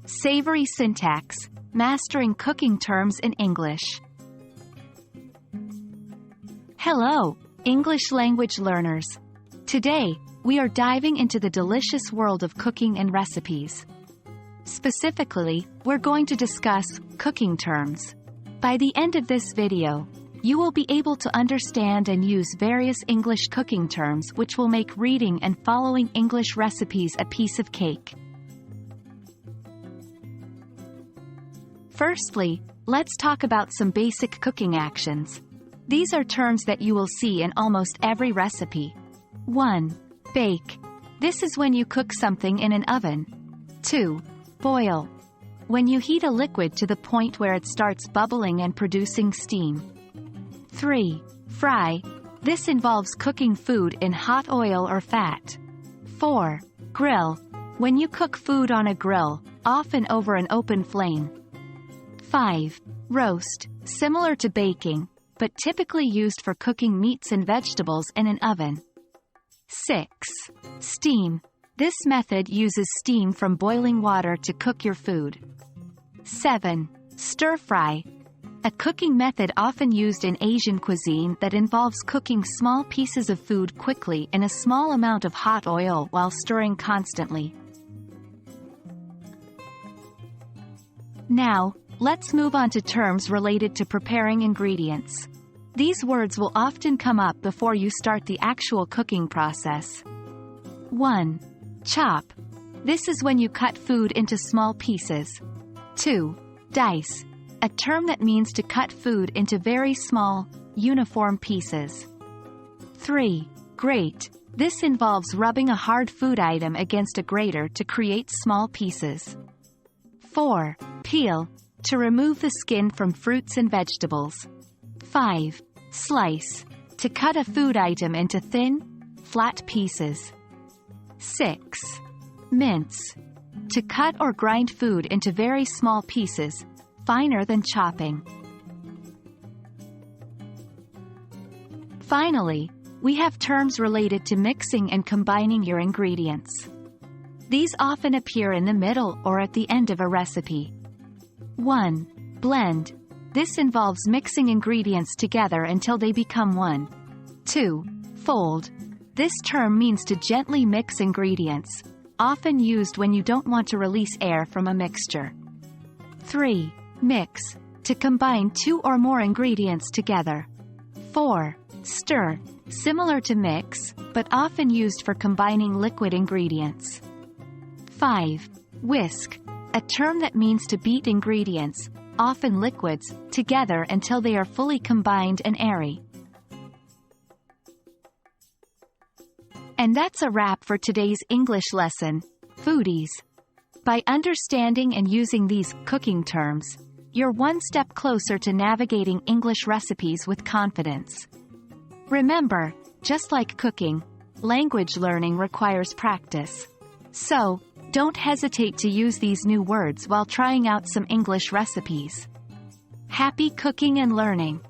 Savory Syntax, Mastering Cooking Terms in English. Hello, English language learners. Today, we are diving into the delicious world of cooking and recipes. Specifically, we're going to discuss cooking terms. By the end of this video, you will be able to understand and use various English cooking terms which will make reading and following English recipes a piece of cake. Firstly, let's talk about some basic cooking actions. These are terms that you will see in almost every recipe. 1. Bake. This is when you cook something in an oven. 2. Boil. When you heat a liquid to the point where it starts bubbling and producing steam. 3. Fry. This involves cooking food in hot oil or fat. 4. Grill. When you cook food on a grill, often over an open flame. 5. Roast. Similar to baking, but typically used for cooking meats and vegetables in an oven. 6. Steam. This method uses steam from boiling water to cook your food. 7. Stir-fry. A cooking method often used in Asian cuisine that involves cooking small pieces of food quickly in a small amount of hot oil while stirring constantly. Now, let's move on to terms related to preparing ingredients. These words will often come up before you start the actual cooking process. 1. Chop. This is when you cut food into small pieces. 2. Dice. A term that means to cut food into very small, uniform pieces. 3. Grate. This involves rubbing a hard food item against a grater to create small pieces. 4. Peel. To remove the skin from fruits and vegetables. 5. Slice. To cut a food item into thin, flat pieces. 6. Mince. To cut or grind food into very small pieces, finer than chopping. Finally, we have terms related to mixing and combining your ingredients. These often appear in the middle or at the end of a recipe. 1. Blend. This involves mixing ingredients together until they become one. 2. Fold. This term means to gently mix ingredients, often used when you don't want to release air from a mixture. 3. Mix. To combine two or more ingredients together. 4. Stir. Similar to mix, but often used for combining liquid ingredients. 5. Whisk. A term that means to beat ingredients, often liquids, together until they are fully combined and airy. And that's a wrap for today's English lesson, foodies. By understanding and using these cooking terms, you're one step closer to navigating English recipes with confidence. Remember, just like cooking, language learning requires practice. So, don't hesitate to use these new words while trying out some English recipes. Happy cooking and learning!